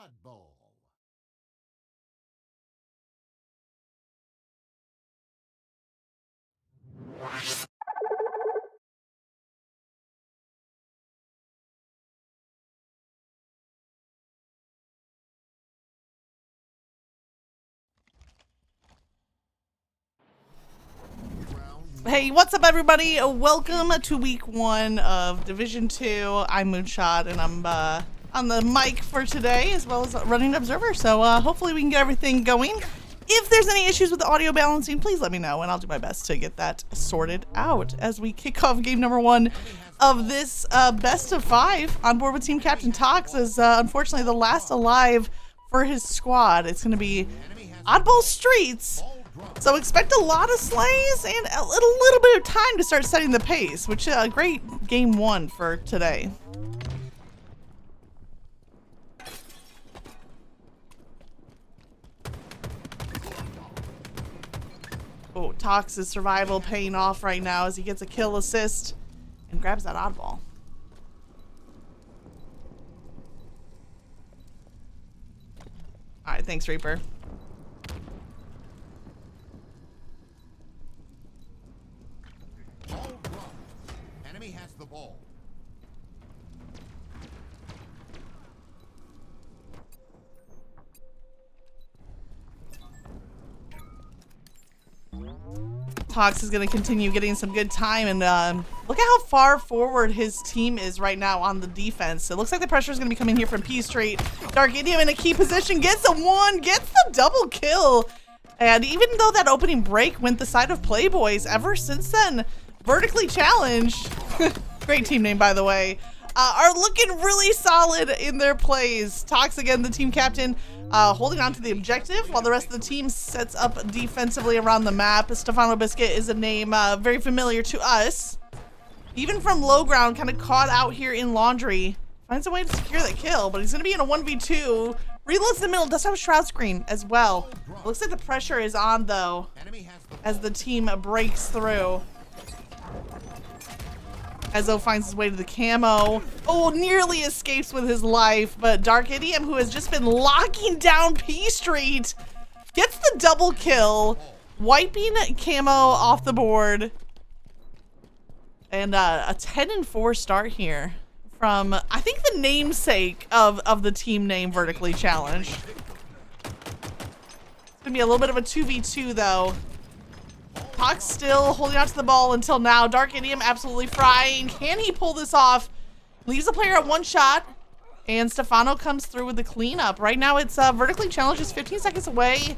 Oddball. Hey, what's up, everybody? Welcome to week 1 of Division 2. I'm Moonshot, and I'm on the mic for today, as well as running Observer. So hopefully we can get everything going. If there's any issues with the audio balancing, please let me know, and I'll do my best to get that sorted out as we kick off game number 1 of this best of 5 on board with Team Captain Tox, as unfortunately the last alive for his squad. It's going to be Oddball Streets. So expect a lot of slays and a little bit of time to start setting the pace, which is a great game 1 for today. Oh, Tox's survival paying off right now as he gets a kill assist and grabs that oddball. All right, thanks, Reaper. Enemy has the ball. Tox is going to continue getting some good time, and look at how far forward his team is right now on the defense. It looks like the pressure is going to be coming here from P Street. Dark Idiom in a key position, gets a 1, gets the double kill. And even though that opening break went the side of Playboys, ever since then, Vertically Challenged, great team name by the way, are looking really solid in their plays. Tox, again, the team captain, holding on to the objective while the rest of the team sets up defensively around the map. Stefano Biscuit is a name very familiar to us. Even from low ground, kind of caught out here in Laundry. Finds a way to secure that kill, but he's going to be in a 1v2. Reloads in the middle, does have a shroud screen as well. It looks like the pressure is on, though, as the team breaks through. Ezo finds his way to the camo. Oh, nearly escapes with his life, but Dark Idiom, who has just been locking down P Street, gets the double kill, wiping camo off the board. And a 10-4 start here from, I think, the namesake of the team name Vertically Challenged. It's gonna be a little bit of a 2v2 though. Tox still holding on to the ball until now. Dark Idiom absolutely frying. Can he pull this off? Leaves the player at 1 shot, and Stefano comes through with the cleanup. Right now it's Vertically Challenged, just 15 seconds away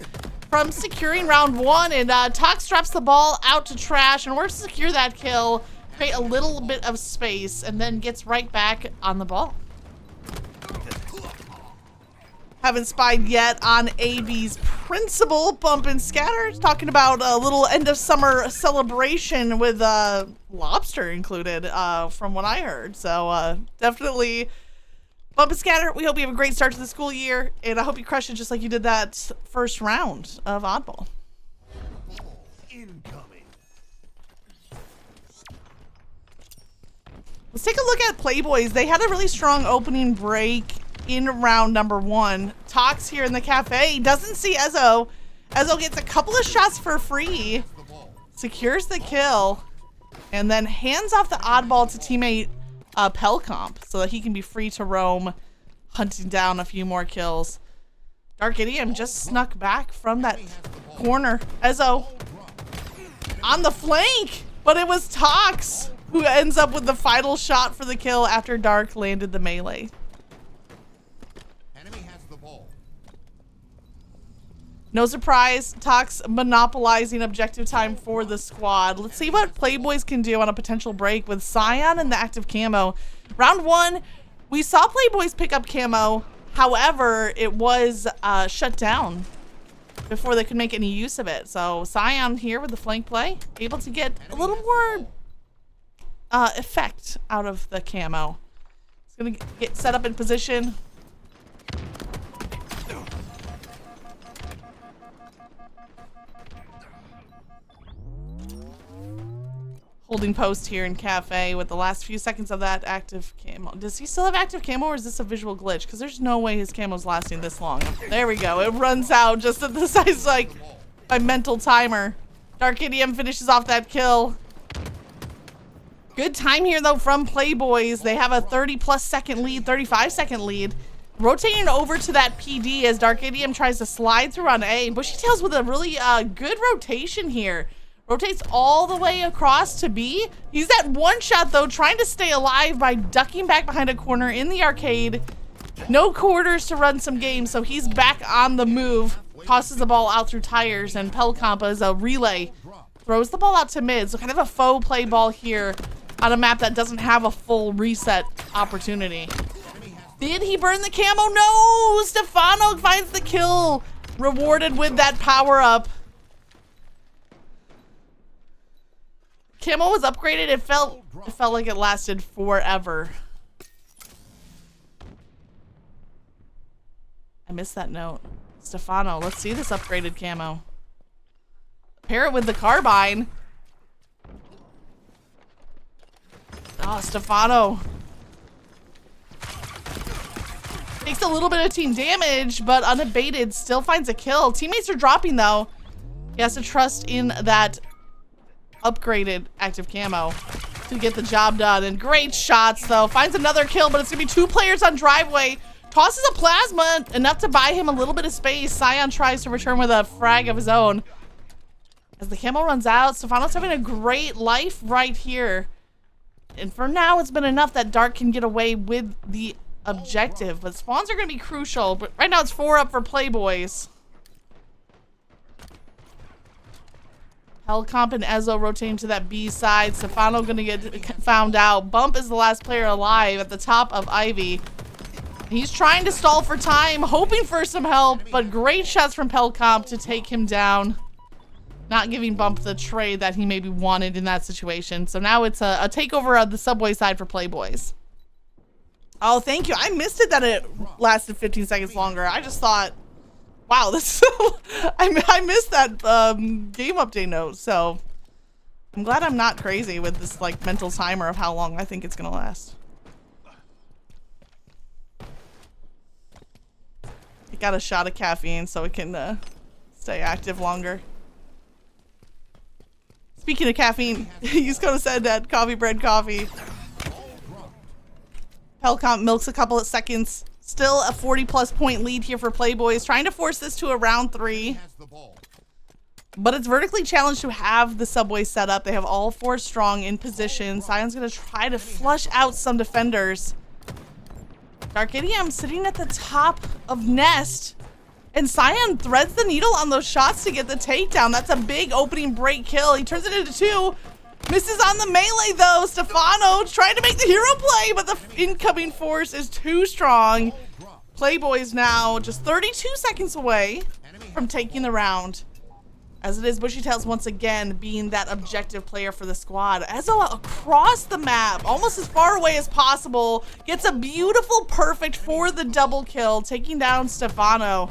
from securing round 1, and Tox drops the ball out to trash in order to secure that kill, create a little bit of space, and then gets right back on the ball. Haven't spied yet on AB's principal, Bump and Scatter, talking about a little end of summer celebration with lobster included, from what I heard. So definitely Bump and Scatter. We hope you have a great start to the school year, and I hope you crush it just like you did that first round of Oddball. Incoming. Let's take a look at Playboys. They had a really strong opening break in round number 1. Tox here in the cafe doesn't see Ezo. Ezo gets a couple of shots for free, secures the kill, and then hands off the oddball to teammate Pelcomp so that he can be free to roam, hunting down a few more kills. Dark Idiom just snuck back from that corner. Ezo on the flank, but it was Tox who ends up with the final shot for the kill after Dark landed the melee. No surprise, Tox monopolizing objective time for the squad. Let's see what Playboys can do on a potential break with Scion and the active camo. Round 1, we saw Playboys pick up camo. However, it was shut down before they could make any use of it. So Scion here with the flank play, able to get a little more effect out of the camo. It's gonna get set up in position. holding post here in Cafe with the last few seconds of that active camo. Does he still have active camo, or is this a visual glitch? Because there's no way his camo's lasting this long. There we go. It runs out just at the size, like, my mental timer. Dark Idiom finishes off that kill. Good time here, though, from Playboys. They have a 30-plus second lead, 35-second lead. Rotating over to that PD as Dark Idiom tries to slide through on A. Bushytails with a really good rotation here. Rotates all the way across to B. He's at one shot, though, trying to stay alive by ducking back behind a corner in the arcade. No quarters to run some games, so he's back on the move. Tosses the ball out through tires, and Pelkampa is a relay. Throws the ball out to mid, so kind of a faux play ball here on a map that doesn't have a full reset opportunity. Did he burn the camo? No! Stefano finds the kill. Rewarded with that power-up. Camo was upgraded. It felt like it lasted forever. I missed that note. Stefano, let's see this upgraded camo. Pair it with the carbine. Oh, Stefano. Takes a little bit of team damage, but unabated, still finds a kill. Teammates are dropping, though. He has to trust in that upgraded active camo to get the job done. And great shots, though. Finds another kill, but it's going to be 2 players on driveway. Tosses a plasma, enough to buy him a little bit of space. Scion tries to return with a frag of his own. As the camo runs out, Stefano's having a great life right here. And for now, it's been enough that Dark can get away with the objective. But spawns are going to be crucial. But right now, it's 4 up for Playboys. Hellcomp and Ezo rotating to that B side. Stefano going to get found out. Bump is the last player alive at the top of Ivy. He's trying to stall for time, hoping for some help, but great shots from Hellcomp to take him down. Not giving Bump the trade that he maybe wanted in that situation. So now it's a takeover of the Subway side for Playboys. Oh, thank you. I missed it that it lasted 15 seconds longer. I just thought, wow, this I missed that game update note. So I'm glad I'm not crazy with this like mental timer of how long I think it's gonna last. It got a shot of caffeine so it can stay active longer. Speaking of caffeine, he's gonna said that coffee bread coffee. Hellcomp milks a couple of seconds. Still a 40-plus point lead here for Playboys, trying to force this to a round 3. But it's vertically challenged to have the Subway set up. They have all 4 strong in position. Sion's gonna try to flush out some defenders. Dark Idiom sitting at the top of Nest. And Sion threads the needle on those shots to get the takedown. That's a big opening break kill. He turns it into 2. Misses on the melee, though. Stefano trying to make the hero play, but the incoming force is too strong. Playboys now just 32 seconds away from taking the round. As it is, Bushytails once again being that objective player for the squad. Ezo across the map, almost as far away as possible, gets a beautiful perfect for the double kill, taking down Stefano.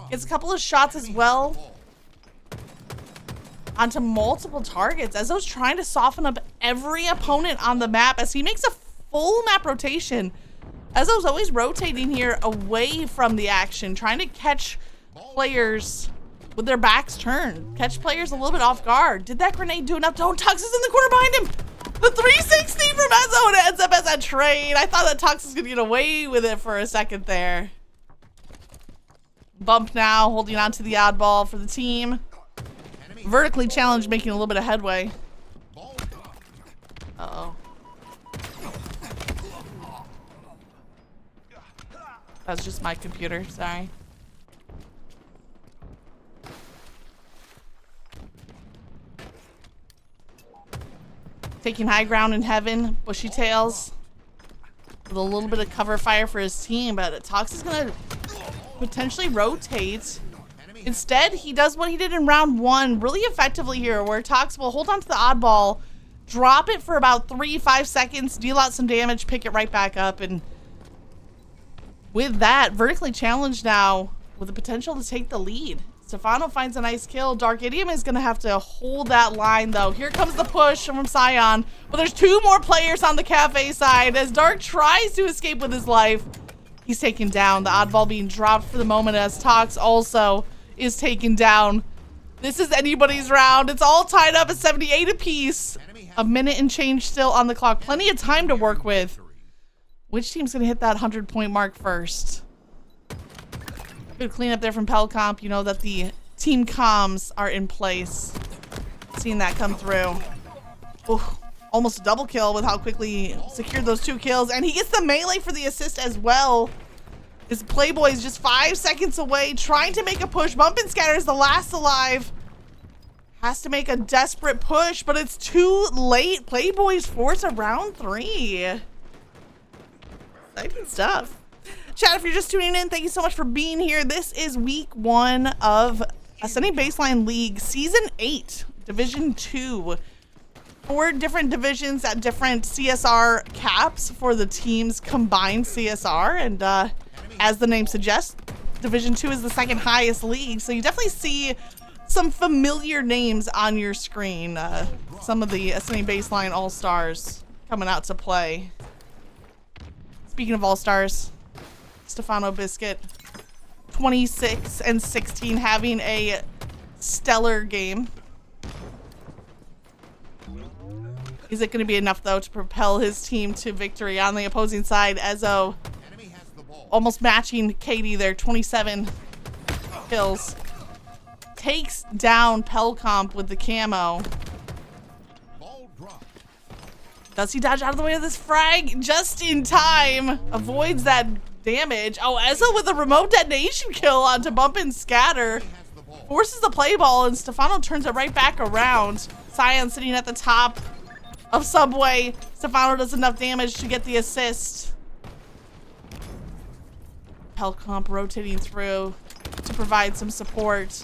Gets a couple of shots as well onto multiple targets. Ezo's trying to soften up every opponent on the map as he makes a full map rotation. Ezo's always rotating here away from the action, trying to catch players with their backs turned. Catch players a little bit off guard. Did that grenade do enough? Don't, Tux is in the corner behind him. The 360 from Ezo, and it ends up as a trade. I thought that Tux was gonna get away with it for a second there. Bump now, holding on to the oddball for the team. Vertically challenged, making a little bit of headway. Uh-oh. That's just my computer, sorry. Taking high ground in heaven, Bushytails with a little bit of cover fire for his team, but Tox is gonna potentially rotate. Instead, he does what he did in round 1 really effectively here, where Tox will hold on to the oddball, drop it for about 3-5 seconds, deal out some damage, pick it right back up, and with that, vertically challenged now with the potential to take the lead. Stefano finds a nice kill. Dark Idiom is going to have to hold that line, though. Here comes the push from Sion. But there's 2 more players on the Cafe side as Dark tries to escape with his life. He's taken down. The oddball being dropped for the moment as Tox also is taken down. This is anybody's round. It's all tied up at 78 apiece. A minute and change still on the clock. Plenty of time to work with. Which team's going to hit that 100-point mark first? Good cleanup there from Pelcomp. You know that the team comms are in place. Seeing that come through. Ooh, almost a double kill with how quickly he secured those 2 kills. And he gets the melee for the assist as well. His Playboy is just 5 seconds away, trying to make a push. Bump and Scatter is the last alive. Has to make a desperate push, but it's too late. Playboy's force a round 3. Exciting stuff. Chat, if you're just tuning in, thank you so much for being here. This is week 1 of Ascending Baseline League, Season 8, Division 2. 4 different divisions at different CSR caps for the team's combined CSR. And as the name suggests, Division 2 is the 2nd highest league. So you definitely see some familiar names on your screen. Some of the Ascending Baseline All-Stars coming out to play. Speaking of All-Stars, Stefano Biscuit, 26 and 16, having a stellar game. Is it going to be enough, though, to propel his team to victory on the opposing side? Ezo almost matching Katie there, 27 kills. Takes down Pelcomp with the camo. Does he dodge out of the way of this frag? Just in time. Avoids that damage. Oh, Ezo with a remote detonation kill onto Bump and Scatter. Forces the play ball, and Stefano turns it right back around. Sion sitting at the top of Subway. Stefano does enough damage to get the assist. Pelcomp rotating through to provide some support.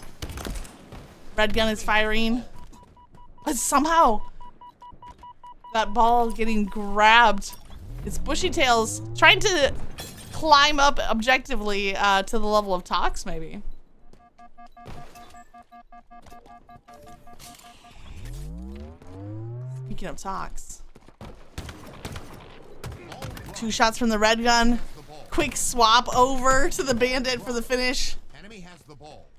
Red Gun is firing. But somehow that ball getting grabbed. It's Bushy Tails trying to climb up objectively to the level of Tox, maybe. Speaking of Tox. 2 shots from the Red Gun. Quick swap over to the Bandit for the finish.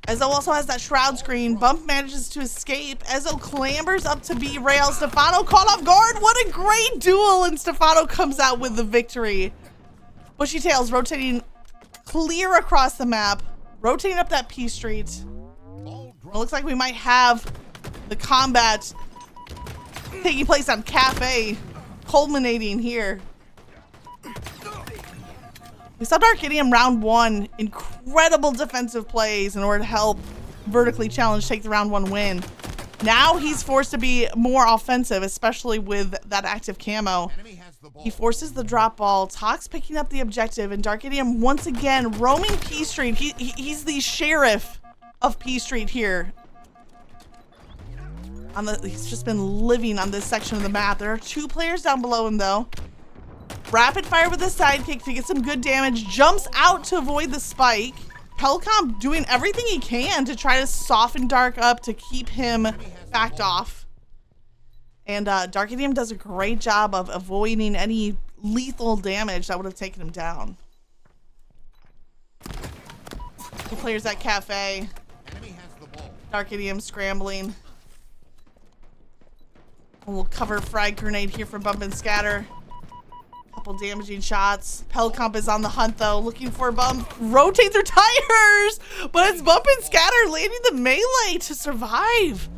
Ezo also has that shroud screen. Bump manages to escape. Ezo clambers up to B rail. Stefano caught off guard. What a great duel, and Stefano comes out with the victory. Bushy Tails rotating clear across the map, rotating up that P Street. It looks like we might have the combat taking place on Cafe, culminating here. We saw Dark Idiom round 1, incredible defensive plays in order to help Vertically Challenged take the round 1 win. Now he's forced to be more offensive, especially with that active camo. He forces the drop ball. Tox picking up the objective, and Dark Idiom once again roaming P Street. He's the sheriff of P Street here. He's just been living on this section of the map. There are 2 players down below him, though. Rapid fire with the sidekick to get some good damage. Jumps out to avoid the spike. Pelcomp doing everything he can to try to soften Dark up to keep him backed off. And Dark Idiom does a great job of avoiding any lethal damage that would have taken him down. 2 players at Cafe. Dark Idiom scrambling. And we'll cover frag grenade here from Bump and Scatter. Couple damaging shots. Pelcomp is on the hunt, though, looking for Bump. Rotate their tires, but it's Bump and Scatter landing the melee to survive.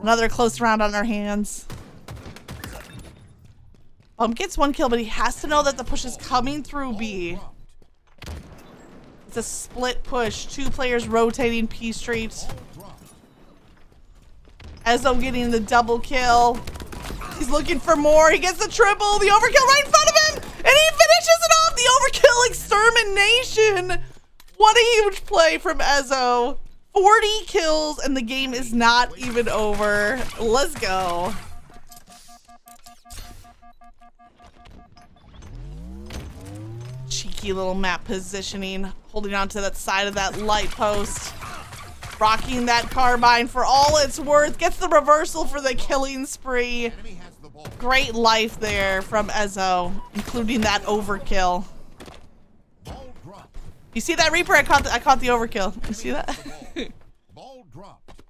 Another close round on our hands. Bump gets 1 kill, but he has to know that the push is coming through B. It's a split push. 2 players rotating P Street. Ezo getting the double kill. He's looking for more. He gets the triple. The overkill right in front of him. And he finishes it off. The overkill extermination. What a huge play from Ezo. 40 kills and the game is not even over. Let's go. Cheeky little map positioning. Holding on to that side of that light post. Rocking that carbine for all it's worth. Gets the reversal for the killing spree. Enemy has the ball. Great life there from Ezo, including that overkill. Ball dropped. You see that Reaper? I caught the overkill. You see that? Ball dropped.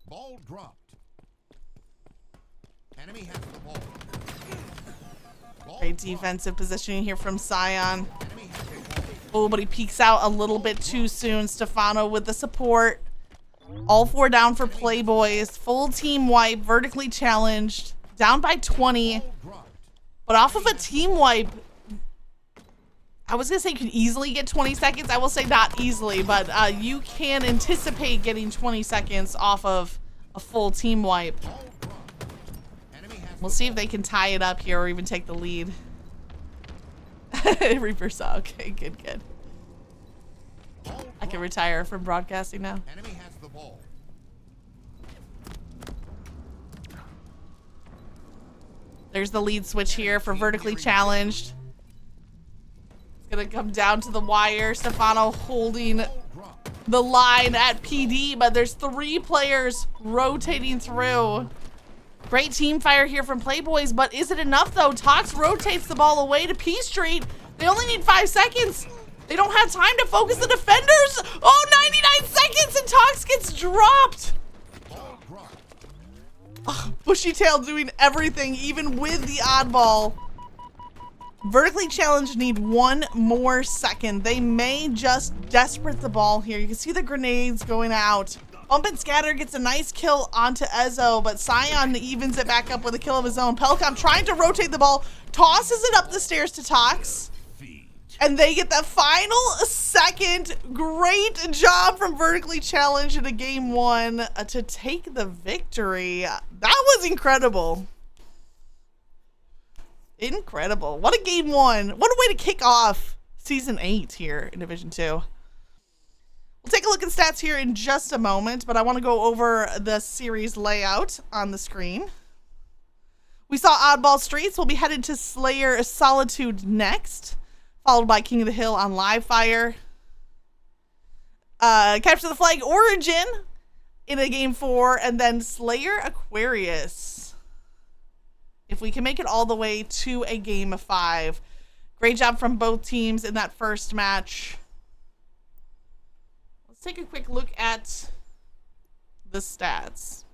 Ball dropped. Enemy has the ball. Ball Great dropped. defensive positioning here from Sion. Enemy has the ball. Oh, but he peeks out a little bit too soon. Stefano with the support. All 4 down for Playboys. Full team wipe, vertically challenged. Down by 20. Ball dropped. But off of a team wipe, I was going to say you can easily get 20 seconds. I will say not easily, but you can anticipate getting 20 seconds off of a full team wipe. Ball dropped. Enemy has We'll see if they can tie it up here or even take the lead. Reaper saw. Okay, good. ball I can dropped. retire from broadcasting now. Enemy has the ball. There's the lead switch here for vertically challenged. It's gonna come down to the wire. Stefano holding Ball dropped. the line at PD, but there's 3 players rotating through. Great team fire here from Playboys, but is it enough though? Tox rotates the ball away to P Street. They only need 5 seconds. They don't have time to focus the defenders. Oh, 99 seconds and Tox gets dropped. Ball dropped. Bushy Tail doing everything, even with the oddball. Vertically challenged need 1 more second. They may just desperate the ball here. You can see the grenades going out. Bump and Scatter gets a nice kill onto Ezo, but Sion evens it back up with a kill of his own. Pelcom trying to rotate the ball, tosses it up the stairs to Tox. And they get the final second. Great job from Vertically Challenged in a game 1 to take the victory. That was incredible. Incredible. What a game 1. What a way to kick off season 8 here in Division 2. We'll take a look at stats here in just a moment, but I want to go over the series layout on the screen. We saw Oddball Streets. We'll be headed to Slayer Solitude next, followed by King of the Hill on Live Fire. Capture the Flag Origin in a game 4, and then Slayer Aquarius. If we can make it all the way to a game of 5. Great job from both teams in that first match. Let's take a quick look at the stats.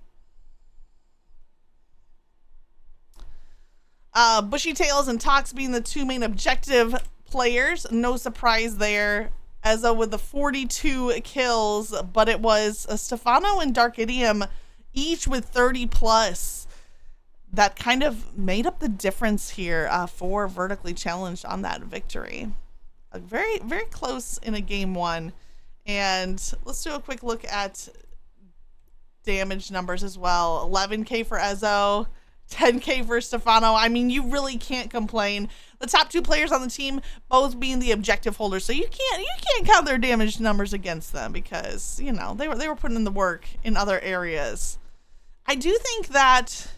Bushy Tails and Tox being the 2 main objective players. No surprise there. Ezo with the 42 kills, but it was Stefano and Dark Idiom each with 30 plus. That kind of made up the difference here for Vertically Challenged on that victory. Very, very close in a game 1. And let's do a quick look at damage numbers as well. 11k for Ezo, 10k for Stefano. I mean, you really can't complain. The top 2 players on the team both being the objective holders, so you can't count their damage numbers against them because, you know, they were putting in the work in other areas. I do think that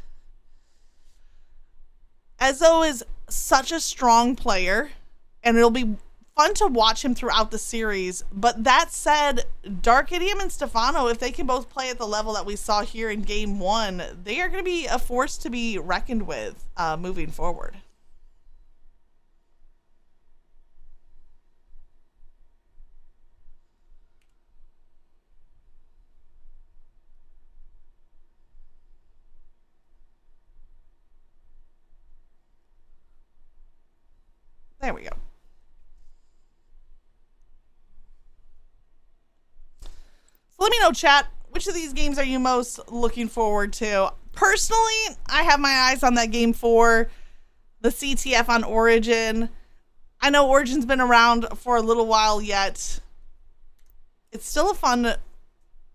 Ezo is such a strong player, and it'll be fun to watch him throughout the series. But that said, Dark Idiom and Stefano, if they can both play at the level that we saw here in game 1, they are going to be a force to be reckoned with moving forward. There we go. So let me know, chat, which of these games are you most looking forward to? Personally, I have my eyes on that game 4, the CTF on Origin. I know Origin's been around for a little while yet. It's still a fun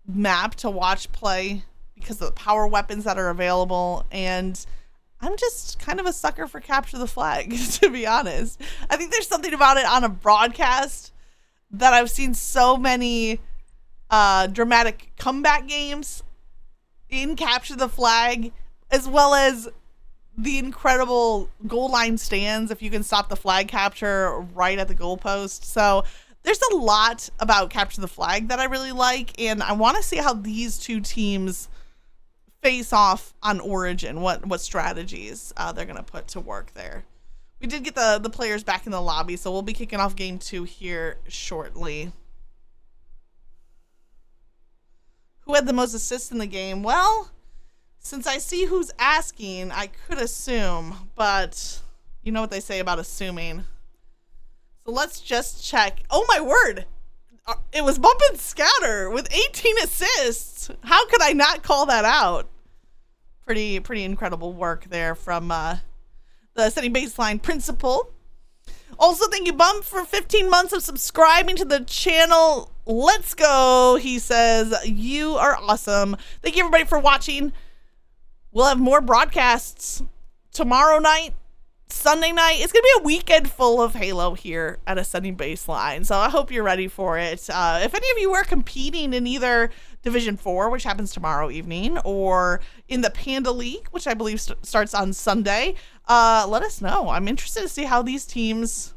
map to watch play because of the power weapons that are available, and I'm just kind of a sucker for Capture the Flag, to be honest. I think there's something about it on a broadcast that I've seen so many dramatic comeback games in Capture the Flag, as well as the incredible goal line stands if you can stop the flag capture right at the goalpost. So there's a lot about Capture the Flag that I really like, and I want to see how these two teams face off on Origin, what strategies they're going to put to work there. We did get the players back in the lobby, so we'll be kicking off game 2 here shortly. Who had the most assists in the game? Well, since I see who's asking, I could assume, but you know what they say about assuming. So let's just check. Oh my word! It was Bump and Scatter with 18 assists. How could I not call that out? Pretty incredible work there from the Setting Baseline principal. Also, thank you, Bump, for 15 months of subscribing to the channel. Let's go, he says. You are awesome. Thank you, everybody, for watching. We'll have more broadcasts tomorrow night, Sunday night. It's going to be a weekend full of Halo here at Ascending Baseline, so I hope you're ready for it. If any of you are competing in either Division 4, which happens tomorrow evening, or in the Panda League, which I believe starts on Sunday, let us know. I'm interested to see how these teams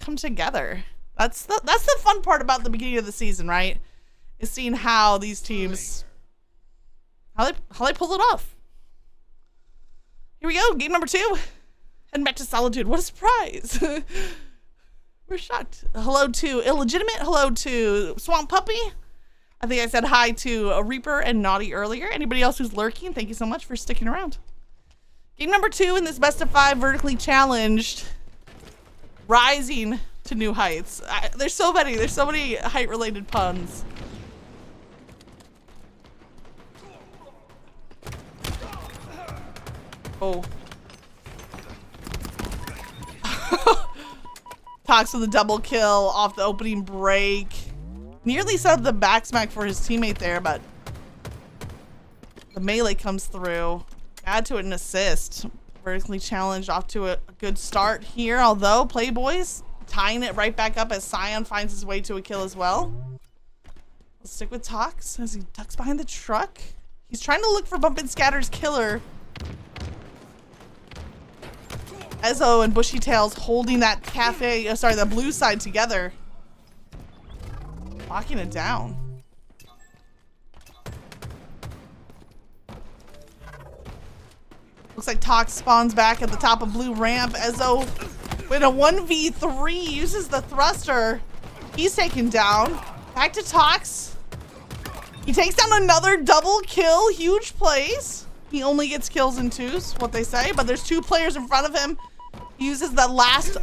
come together. That's the fun part about the beginning of the season, right? Is seeing how these teams, how they pull it off. Here we go, game number 2. Heading back to Solitude. What a surprise. We're shocked. Hello to Illegitimate. Hello to Swamp Puppy. I think I said hi to Reaper and Naughty earlier. Anybody else who's lurking, thank you so much for sticking around. Game number 2 in this best of 5 vertically challenged. Rising to new heights. There's so many height related puns. Oh. Tox with a double kill off the opening break. Nearly set up the back smack for his teammate there, but the melee comes through. Add to it an assist. Vertically challenged, off to a good start here, although Playboys tying it right back up as Sion finds his way to a kill as well. Let's stick with Tox as he ducks behind the truck. He's trying to look for Bump and Scatter's killer. Ezo and Bushy Tails holding that the blue side together. Locking it down. Looks like Tox spawns back at the top of blue ramp. Ezo with a 1v3 uses the thruster. He's taken down. Back to Tox. He takes down another double kill. Huge plays. He only gets kills in 2s, what they say, but there's 2 players in front of him. He uses the last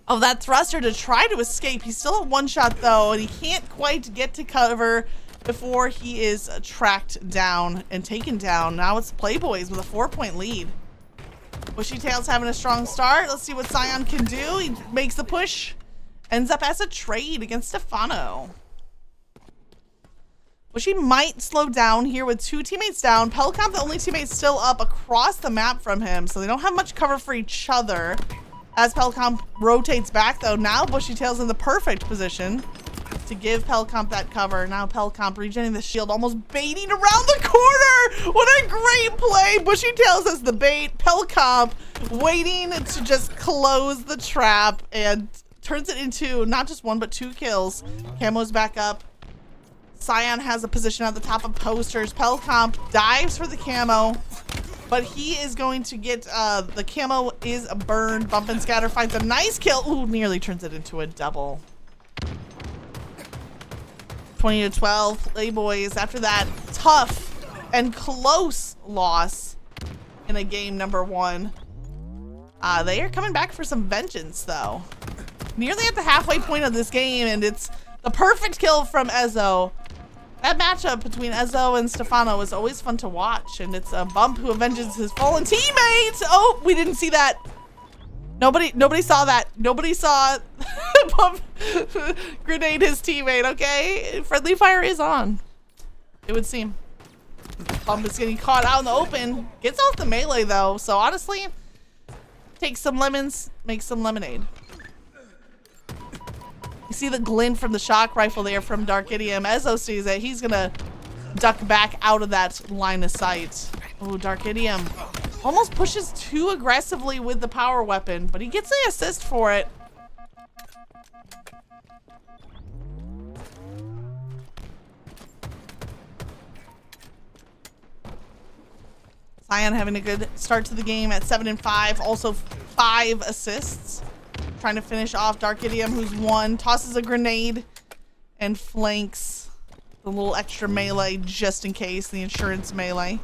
of that thruster to try to escape. He's still at 1 shot though, and he can't quite get to cover before he is tracked down and taken down. Now it's Playboys with a 4-point lead. Bushy Tails having a strong start. Let's see what Sion can do. He makes the push. Ends up as a trade against Stefano. Bushy might slow down here with 2 teammates down. Pelcom, the only teammate still up across the map from him, so they don't have much cover for each other. As Pelcom rotates back though, now Bushy Tails in the perfect position to give Pelcom that cover. Now Pelcom regenerating the shield, almost baiting around the corner. What a great play. Bushy Tails as the bait. Pelcom waiting to just close the trap and turns it into not just 1 but 2 kills. Camo's back up. Sion has a position at the top of posters. Pelcom dives for the camo, but he is going to get the camo is burned. Bump and Scatter finds a nice kill. Ooh, nearly turns it into a double. 20-12, Playboys after that tough and close loss in a game number 1. They are coming back for some vengeance though. Nearly at the halfway point of this game, and it's the perfect kill from Ezo. That matchup between Ezo and Stefano is always fun to watch, and it's a Bump who avenges his fallen teammate. Oh, we didn't see that. Nobody saw that. Nobody saw Bump grenade his teammate, okay? Friendly fire is on, it would seem. Bump is getting caught out in the open. Gets off the melee though, so honestly, take some lemons, make some lemonade. You see the glint from the shock rifle there from Darkidium. Ezo sees it. He's gonna duck back out of that line of sight. Oh, Darkidium almost pushes too aggressively with the power weapon, but he gets the assist for it. Cyan having a good start to the game at 7 and 5. Also 5 assists. Trying to finish off Dark Idiom, who's 1. Tosses a grenade and flanks the little extra melee just in case, the insurance melee.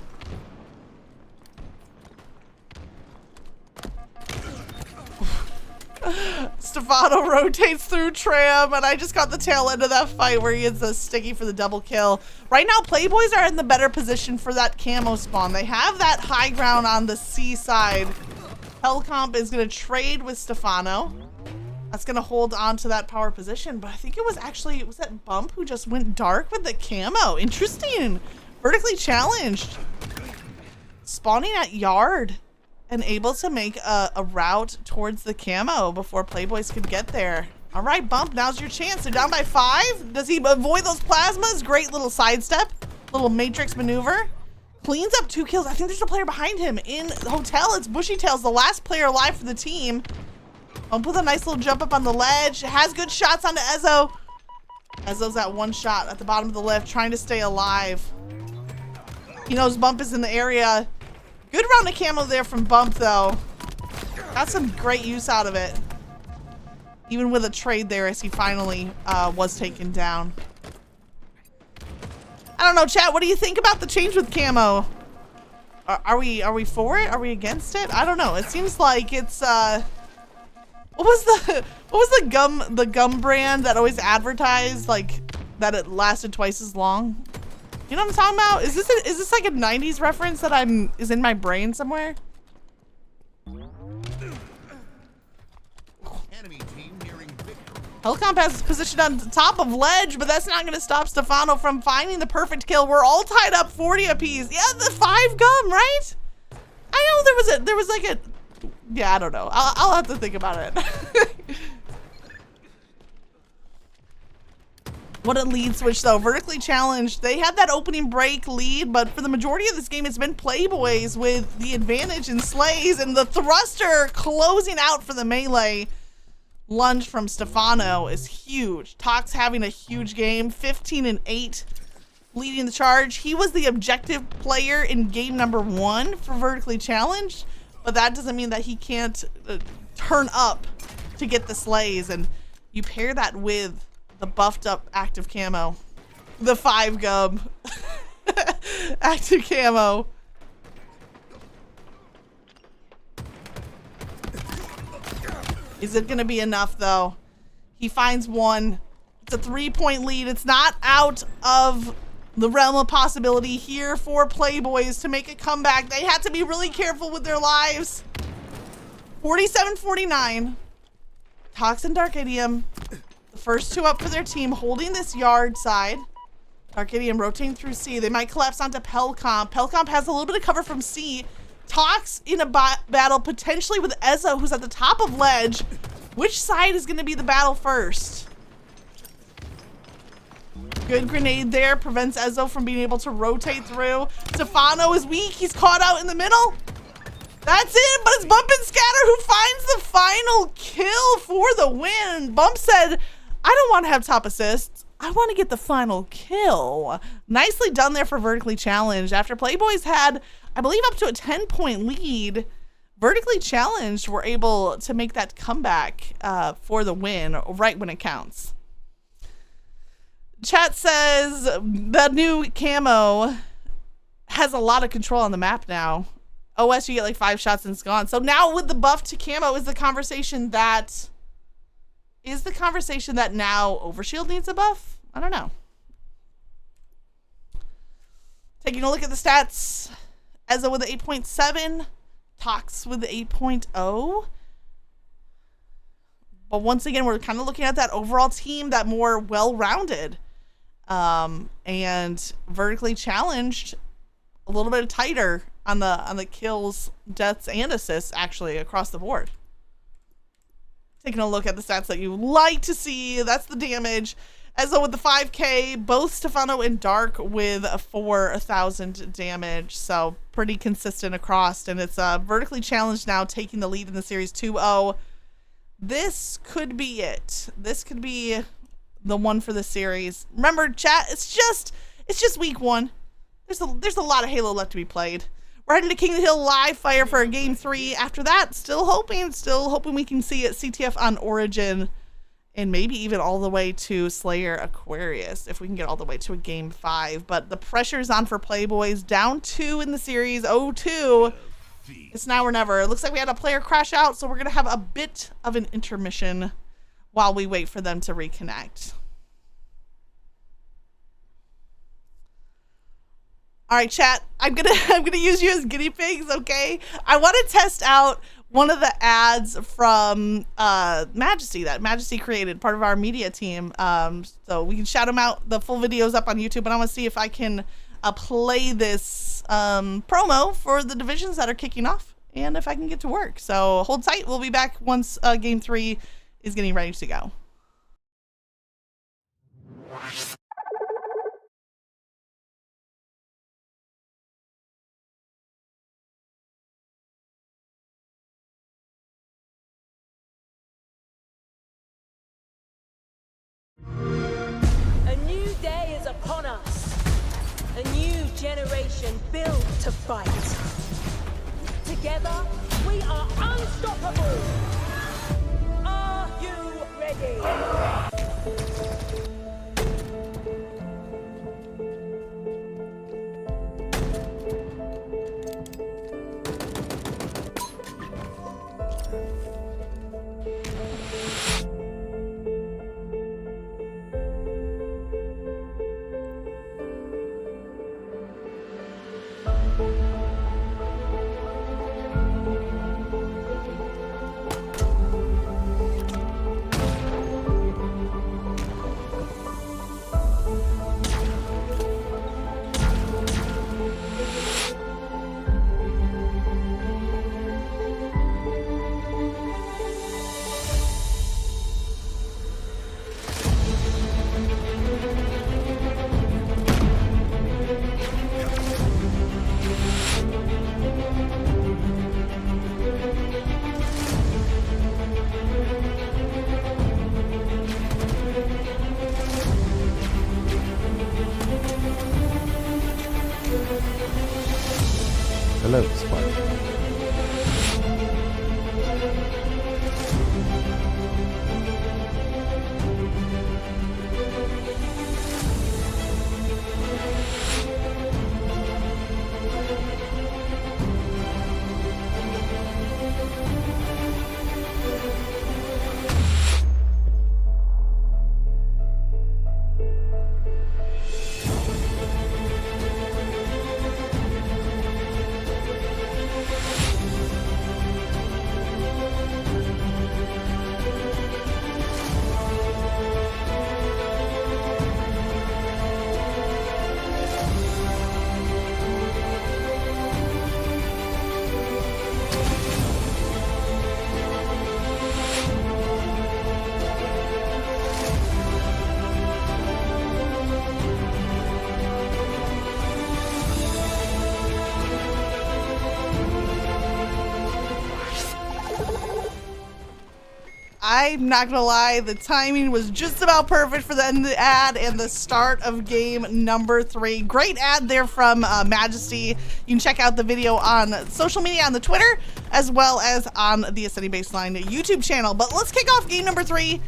Stefano rotates through Tram, and I just got the tail end of that fight where he gets a sticky for the double kill. Right now, Playboys are in the better position for that camo spawn. They have that high ground on the C side. Hellcomp is going to trade with Stefano. That's going to hold on to that power position, but I think it was actually, was that Bump who just went dark with the camo? Interesting. Vertically challenged. Spawning at yard and able to make a route towards the camo before Playboys could get there. All right, Bump, now's your chance. They're down by 5. Does he avoid those plasmas? Great little sidestep, little matrix maneuver. Cleans up 2 kills. I think there's a player behind him in the hotel. It's Bushy Tails, the last player alive for the team. Bump with a nice little jump up on the ledge. Has good shots onto Ezo. Ezo's at 1 shot at the bottom of the lift, trying to stay alive. He knows Bump is in the area. Good round of camo there from Bump, though. Got some great use out of it. Even with a trade there as he finally was taken down. I don't know, chat, what do you think about the change with camo? Are we for it? Are we against it? I don't know. It seems like it's what was the gum brand that always advertised like that it lasted twice as long? You know what I'm talking about? Is this like a 90s reference that is in my brain somewhere? Enemy team nearing victory. Hellcomp has his position on the top of ledge, but that's not going to stop Stefano from finding the perfect kill. We're all tied up 40 apiece. Yeah, the 5 gum, right? I know there was like a, yeah, I don't know. I'll have to think about it. What a lead switch, though. Vertically challenged. They had that opening break lead, but for the majority of this game, it's been Playboys with the advantage in slays, and the thruster closing out for the melee. Lunge from Stefano is huge. Tox having a huge game, 15 and 8, leading the charge. He was the objective player in game number 1 for vertically challenged, but that doesn't mean that he can't turn up to get the slays, and you pair that with the buffed up active camo. The 5 gum. Active camo. Is it gonna be enough though? He finds 1. It's a 3-point lead. It's not out of the realm of possibility here for Playboys to make a comeback. They had to be really careful with their lives. 47-49. Tox and Dark Idiom. First 2 up for their team, holding this yard side. Dark Idiom rotating through C. They might collapse onto Pelcomp. Pelcomp has a little bit of cover from C. Tox in a battle potentially with Ezo, who's at the top of ledge. Which side is going to be the battle first? Good grenade there. Prevents Ezo from being able to rotate through. Stefano is weak. He's caught out in the middle. That's it, but it's Bump and Scatter who finds the final kill for the win. Bump said, I don't want to have top assists. I want to get the final kill. Nicely done there for Vertically Challenged. After Playboys had, I believe, up to a 10-point lead, Vertically Challenged were able to make that comeback for the win right when it counts. Chat says the new camo has a lot of control on the map now. OS, you get like 5 shots and it's gone. So now with the buff to camo is the conversation that now Overshield needs a buff? I don't know. Taking a look at the stats. Ezo with the 8.7. Tox with the 8.0. But once again, we're kind of looking at that overall team, that more well-rounded. And vertically challenged, a little bit tighter on the kills, deaths, and assists, actually, across the board. Taking a look at the stats that you like to see. That's the damage. Ezo with the 5K, both Stefano and Dark with a 4,000 damage. So pretty consistent across. And it's vertically challenged now, taking the lead in the series 2-0. This could be it. This could be the one for the series. Remember, chat, it's just week 1. There's a lot of Halo left to be played. We're heading to King of the Hill live fire for game 3. After that, still hoping we can see it CTF on Origin, and maybe even all the way to Slayer Aquarius if we can get all the way to a game 5. But the pressure's on for Playboys, down 2 in the series, 0-2. It's now or never. It looks like we had a player crash out, so we're gonna have a bit of an intermission while we wait for them to reconnect. All right, chat. I'm gonna use you as guinea pigs, okay? I want to test out one of the ads from Majesty that Majesty created, part of our media team. So we can shout them out. The full video's up on YouTube, and I want to see if I can play this promo for the divisions that are kicking off, and if I can get to work. So hold tight. We'll be back once game 3 is getting ready to go. A new day is upon us. A new generation built to fight. Together, we are unstoppable. Are you ready? Hello, Spike. I'm not gonna lie, the timing was just about perfect for the end of the ad and the start of game number 3. Great ad there from Majesty. You can check out the video on social media, on the Twitter, as well as on the Ascending Baseline YouTube channel. But let's kick off game number 3.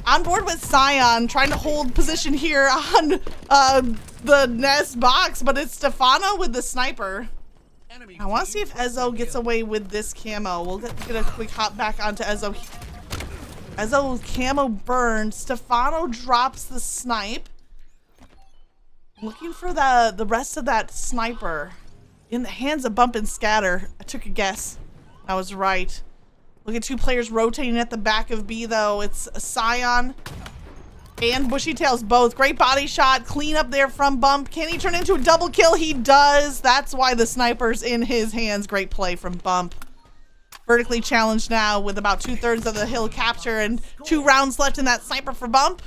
On board with Sion, trying to hold position here on the Nest box, but it's Stefano with the sniper. I want to see if Ezo gets away with this camo. We'll get a quick hop back onto Ezo. Ezo's camo burned. Stefano drops the snipe. Looking for the rest of that sniper. In the hands of Bump and Scatter. I took a guess. I was right. Look at 2 players rotating at the back of B though. It's Sion and Bushy Tails both. Great body shot. Clean up there from Bump. Can he turn into a double kill? He does. That's why the sniper's in his hands. Great play from Bump. Vertically challenged now with about 2/3 of the hill capture and 2 rounds left in that sniper for Bump.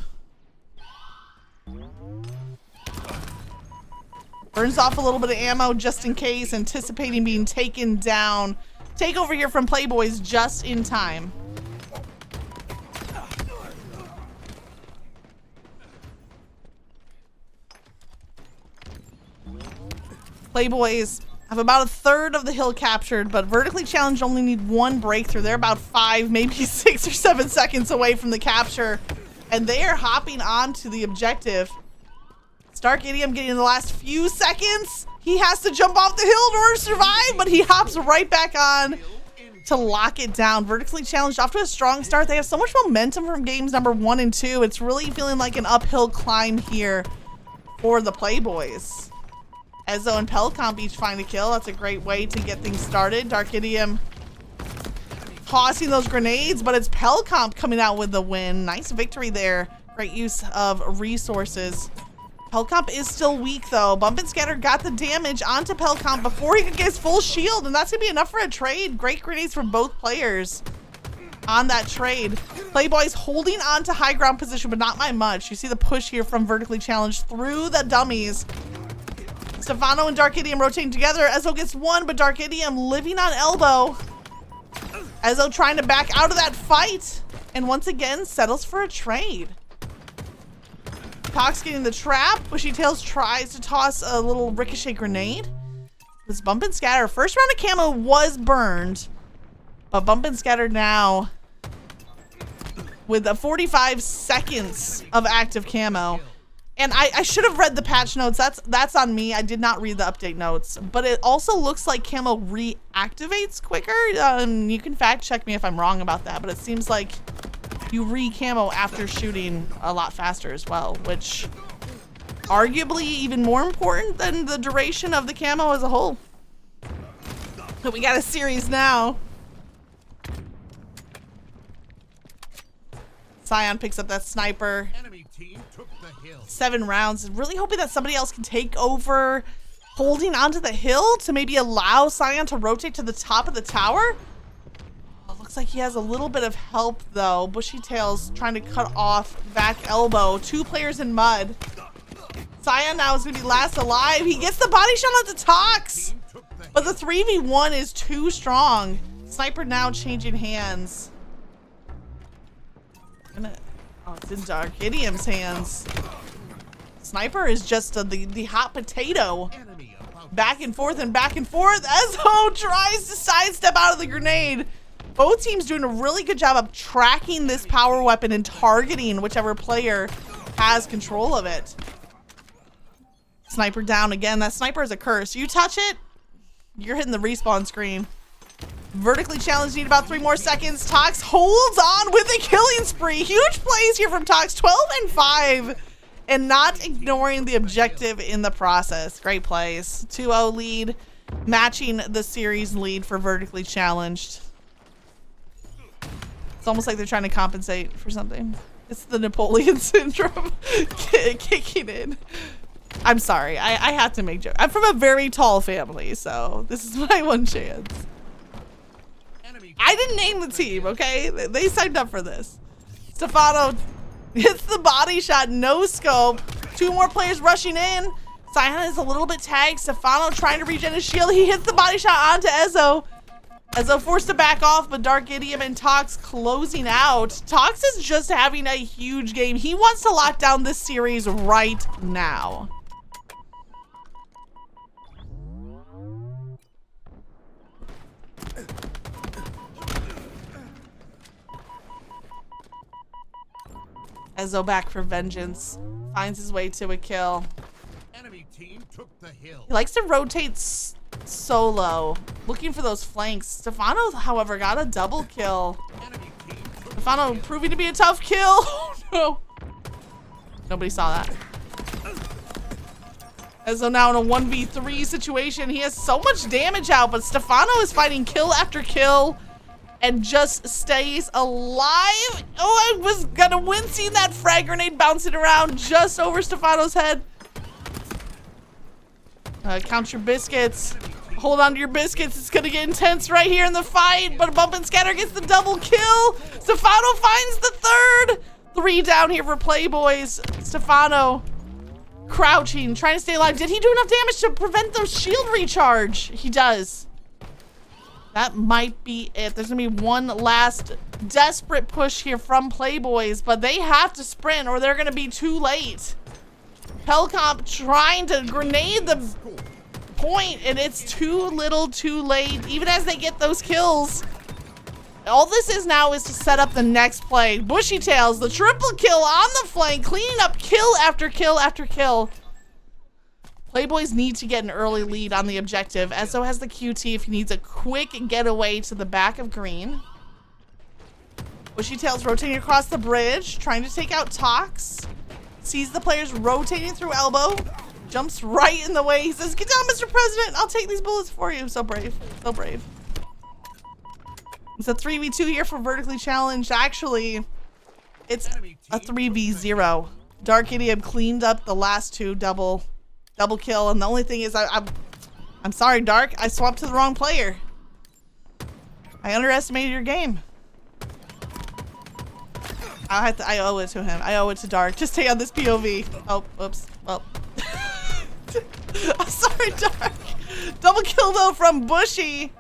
Burns off a little bit of ammo just in case, anticipating being taken down. Takeover here from Playboys just in time. Playboys have about a third of the hill captured, but Vertically Challenged only need one breakthrough. They're about 5, maybe 6 or 7 seconds away from the capture, and they are hopping on to the objective. Stark Idiom getting in the last few seconds. He has to jump off the hill in order to survive, but he hops right back on to lock it down. Vertically Challenged off to a strong start. They have so much momentum from games number 1 and 2. It's really feeling like an uphill climb here for the Playboys. Ezo and Pelcomp each find a kill. That's a great way to get things started. Dark Idiom tossing those grenades, but it's Pelcomp coming out with the win. Nice victory there. Great use of resources. Pelcomp is still weak though. Bump and Scatter got the damage onto Pelcomp before he could get his full shield, and that's gonna be enough for a trade. Great grenades from both players on that trade. Playboys holding on to high ground position, but not by much. You see the push here from Vertically Challenged through the dummies. Stefano and Dark Idiom rotating together. Ezo gets one, but Dark Idiom living on elbow. Ezo trying to back out of that fight, and once again settles for a trade. Tox getting the trap. Bushy Tails tries to toss a little ricochet grenade. This Bump and Scatter. First round of camo was burned, but Bump and Scatter now with 45 seconds of active camo. And I should have read the patch notes. That's on me. I did not read the update notes. But it also looks like camo reactivates quicker. You can fact check me if I'm wrong about that. But it seems like you re-camo after shooting a lot faster as well, which arguably even more important than the duration of the camo as a whole. But we got a series now. Scion picks up that sniper. Enemy team took the hill. 7 rounds. Really hoping that somebody else can take over, holding onto the hill to maybe allow Scion to rotate to the top of the tower. Oh, looks like he has a little bit of help though. Bushy Tails trying to cut off back elbow. 2 players in mud. Scion now is going to be last alive. He gets the body shot on the Tox, but the 3v1 is too strong. Sniper now changing hands. Oh, it's in Dark Idiom's hands. Sniper is just the hot potato. Back and forth and back and forth. Ezo tries to sidestep out of the grenade. Both teams doing a really good job of tracking this power weapon and targeting whichever player has control of it. Sniper down again. That sniper is a curse. You touch it, you're hitting the respawn screen. Vertically Challenged need about 3 more seconds. Tox holds on with a killing spree. Huge plays here from Tox, 12 and 5, and not ignoring the objective in the process. Great plays. 2-0 lead, matching the series lead for Vertically Challenged. It's almost like they're trying to compensate for something. It's the Napoleon syndrome kicking in. I'm sorry, I have to make jokes. I'm from a very tall family, so this is my one chance. I didn't name the team, okay? They signed up for this. Stefano hits the body shot, no scope. 2 more players rushing in. Scion is a little bit tagged. Stefano trying to regen his shield. He hits the body shot onto Ezo. Ezo forced to back off, but Dark Idiom and Tox closing out. Tox is just having a huge game. He wants to lock down this series right now. Ezo back for vengeance. Finds his way to a kill. Enemy team took the hill. He likes to rotate solo, looking for those flanks. Stefano, however, got a double kill. Enemy team took Stefano proving to be a tough kill. Oh, no. Nobody saw that. Ezo now in a 1v3 situation. He has so much damage out, but Stefano is fighting kill after kill and just stays alive. Oh, I was gonna win seeing that frag grenade bouncing around just over Stefano's head. Count your biscuits. Hold on to your biscuits. It's gonna get intense right here in the fight, but Bump and Scatter gets the double kill. Stefano finds the 3rd. 3 down here for Playboys. Stefano crouching, trying to stay alive. Did he do enough damage to prevent the shield recharge? He does. That might be it. There's gonna be one last desperate push here from Playboys, but they have to sprint or they're gonna be too late. Pelcomp trying to grenade the point, and it's too little too late, even as they get those kills. All this is now is to set up the next play. Bushy Tails, the triple kill on the flank, cleaning up kill after kill after kill. Playboys need to get an early lead on the objective, as so has the QT if he needs a quick getaway to the back of green. Bushy Tails rotating across the bridge, trying to take out Tox. Sees the players rotating through elbow, jumps right in the way. He says, "Get down, Mr. President. I'll take these bullets for you." So brave, so brave. It's a 3v2 here for Vertically Challenged. Actually, it's a 3v0. Dark Idiom cleaned up the last two double kill, and the only thing is I'm sorry, Dark. I swapped to the wrong player. I underestimated your game. I owe it to him. I owe it to Dark. Just stay on this POV. Oh, oops. Well. I'm sorry, Dark. Double kill though from Bushy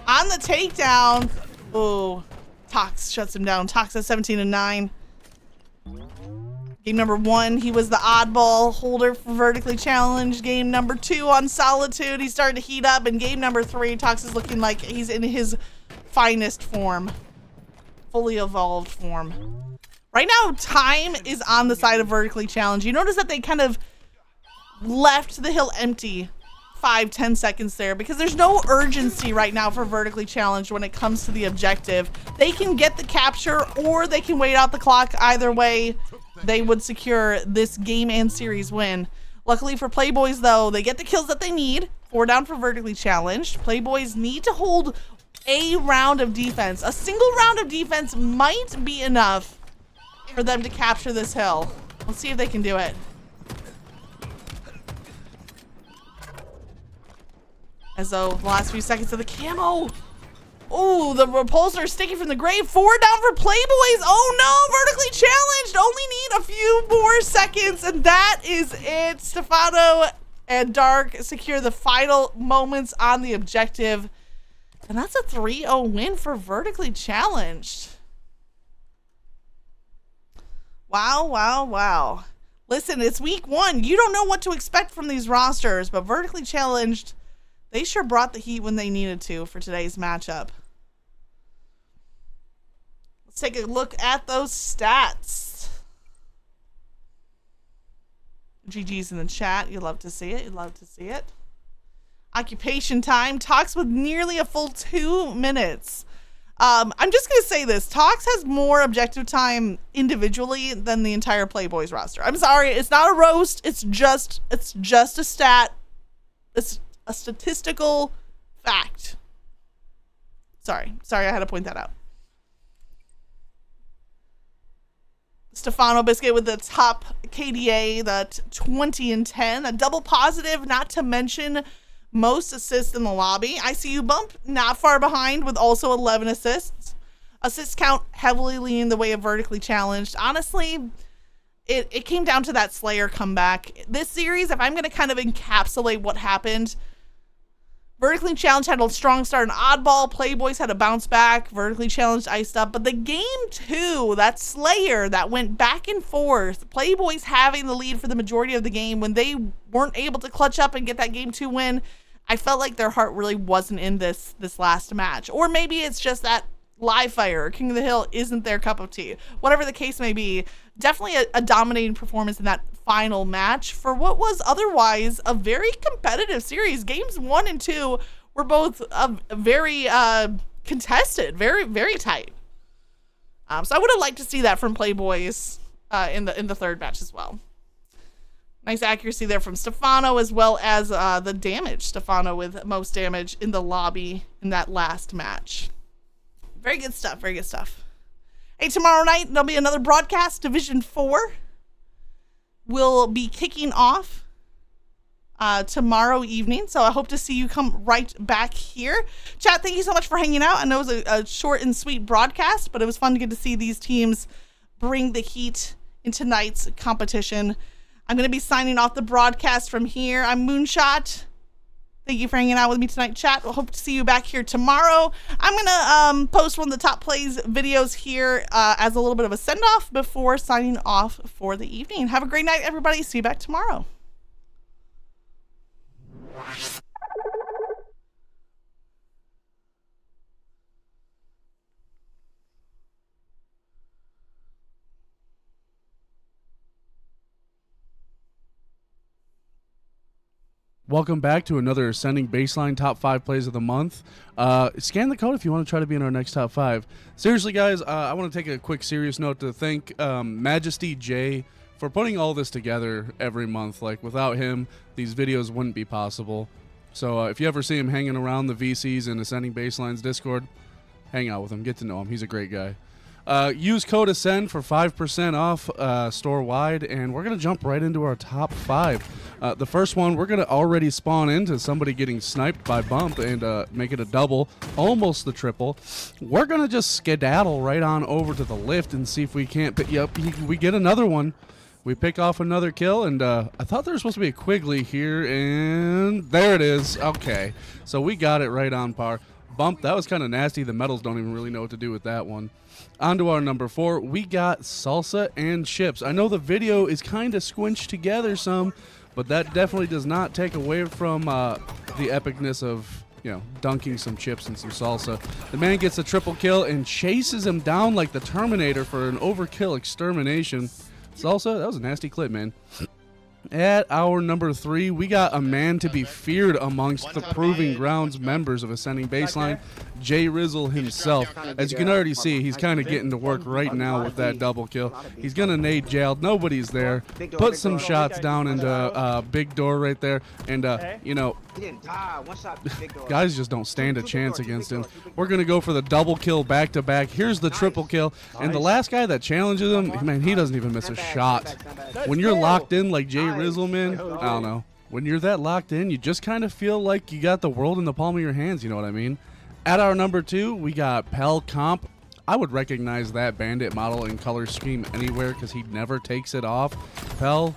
on the takedown. Oh, Tox shuts him down. Tox at 17-9. Game number 1, he was the oddball holder for Vertically Challenged. Game number 2 on Solitude, he's starting to heat up. And game number 3, Tox is looking like he's in his finest form. Fully evolved form. Right now, time is on the side of Vertically Challenged. You notice that they kind of left the hill empty 5-10 seconds there because there's no urgency right now for Vertically Challenged when it comes to the objective. They can get the capture or they can wait out the clock. Either way, they would secure this game and series win. Luckily for Playboys though, they get the kills that they need. 4 down for Vertically Challenged. Playboys need to hold a round of defense. A single round of defense might be enough for them to capture this hill. Let's see if they can do it. As though the last few seconds of the camo. Oh, the repulsor sticking from the grave. 4 down for Playboys. Oh no, Vertically Challenged. Only need a few more seconds, and that is it. Stefano and Dark secure the final moments on the objective. And that's a 3-0 win for Vertically Challenged. Wow, wow, wow. Listen, it's week 1. You don't know what to expect from these rosters, but Vertically Challenged, they sure brought the heat when they needed to for today's matchup. Let's take a look at those stats. GG's in the chat. You'd love to see it. You'd love to see it. Occupation time. Tox with nearly a full 2 minutes. I'm just going to say this. Tox has more objective time individually than the entire Playboys roster. I'm sorry. It's not a roast. It's just a stat. It's a statistical fact. Sorry, I had to point that out. Stefano Biscuit with the top KDA, that 20 and 10, a double positive, not to mention most assists in the lobby. ICU Bump, not far behind with also 11 assists. Assist count heavily leaning the way of Vertically Challenged. Honestly, it came down to that Slayer comeback. This series, if I'm going to kind of encapsulate what happened, Vertically Challenged had a strong start in Oddball. Playboys had a bounce back. Vertically Challenged iced up. But the game 2, that Slayer that went back and forth, Playboys having the lead for the majority of the game, when they weren't able to clutch up and get that game 2 win, I felt like their heart really wasn't in this last match. Or maybe it's just that Live Fire or King of the Hill isn't their cup of tea. Whatever the case may be, definitely a dominating performance in that final match for what was otherwise a very competitive series. Games 1 and 2 were both very contested, very, very tight. So I would have liked to see that from Playboys in the third match as well. Nice accuracy there from Stefano, as well as the damage. Stefano with most damage in the lobby in that last match. Very good stuff, very good stuff. Hey, tomorrow night, there'll be another broadcast. Division 4 will be kicking off tomorrow evening. So I hope to see you come right back here. Chat, thank you so much for hanging out. I know it was a short and sweet broadcast, but it was fun to get to see these teams bring the heat in tonight's competition. I'm going to be signing off the broadcast from here. I'm Moonshot. Thank you for hanging out with me tonight, chat. We'll hope to see you back here tomorrow. I'm going to post one of the top plays videos here as a little bit of a send-off before signing off for the evening. Have a great night, everybody. See you back tomorrow. welcome back to another Ascending Baseline Top 5 Plays of the Month. Scan the code if you want to try to be in our next Top 5. Seriously, guys, I want to take a quick serious note to thank Majesty J for putting all this together every month. Like, without him, these videos wouldn't be possible. So if you ever see him hanging around the VCs and Ascending Baselines Discord, hang out with him, get to know him. He's a great guy. Use code ASCEND for 5% off store-wide, and we're going to jump right into our top 5. The first one, we're going to already spawn into somebody getting sniped by Bump and make it a double, almost the triple. We're going to just skedaddle right on over to the lift and see if we can't pick, yep, we get another one. We pick off another kill, and I thought there was supposed to be a Quigley here, and there it is. Okay, so we got it right on par. Bump, that was kind of nasty. The medals don't even really know what to do with that one. On to our number 4, we got Salsa and Chips. I know the video is kind of squinched together some, but that definitely does not take away from the epicness of, you know, dunking some chips and some salsa. The man gets a triple kill and chases him down like the Terminator for an overkill extermination. Salsa, that was a nasty clip, man. At our number 3, we got a man to be feared amongst the Proving Grounds members of Ascending Baseline, Jay Rizzle himself. As you can already see, he's kind of getting to work right now with that double kill. He's going to nade jailed. Nobody's there. Put some shots down into big door right there. And, you know, guys just don't stand a chance against him. We're going to go for the double kill back-to-back. Here's the triple kill. And the last guy that challenges him, man, he doesn't even miss a shot. When you're locked in like Jay Rizzle, man, I don't know. When you're that locked in, you just kind of feel like you got the world in the palm of your hands, you know what I mean? At our number 2, we got Pel Comp. I would recognize that bandit model and color scheme anywhere because he never takes it off. Pel,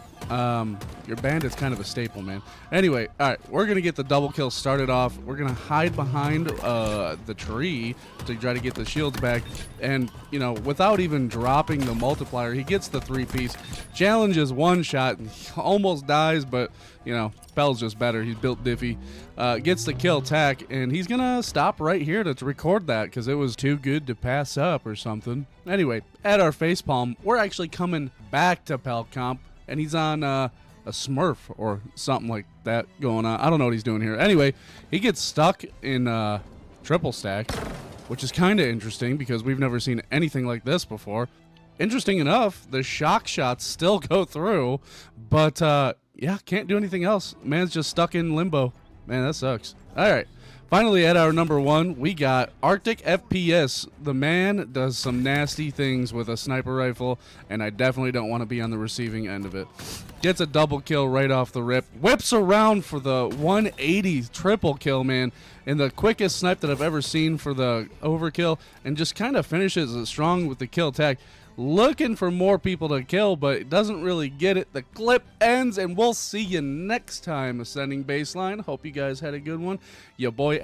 your bandit's kind of a staple, man. Anyway, all right, we're going to get the double kill started off. We're going to hide behind the tree to try to get the shields back. And, you know, without even dropping the multiplier, he gets the 3-piece. Challenges one shot, almost dies, but, you know, Pel's just better. He's built diffy. Gets the kill tack, and he's going to stop right here to record that because it was too good to pass up or something. Anyway, at our facepalm, we're actually coming back to Pel Comp, and he's on a Smurf or something like that going on. I don't know what he's doing here. Anyway, he gets stuck in triple stack, which is kind of interesting because we've never seen anything like this before. Interesting enough, the shock shots still go through, but yeah, can't do anything else. Man's just stuck in limbo. Man, that sucks. All right. Finally, at our number 1, we got Arctic FPS. The man does some nasty things with a sniper rifle, and I definitely don't want to be on the receiving end of it. Gets a double kill right off the rip. Whips around for the 180 triple kill, man, and the quickest snipe that I've ever seen for the overkill, and just kind of finishes it strong with the kill tag. Looking for more people to kill, but it doesn't really get it. The clip ends, and we'll see you next time, Ascending Baseline. Hope you guys had a good one. Your boy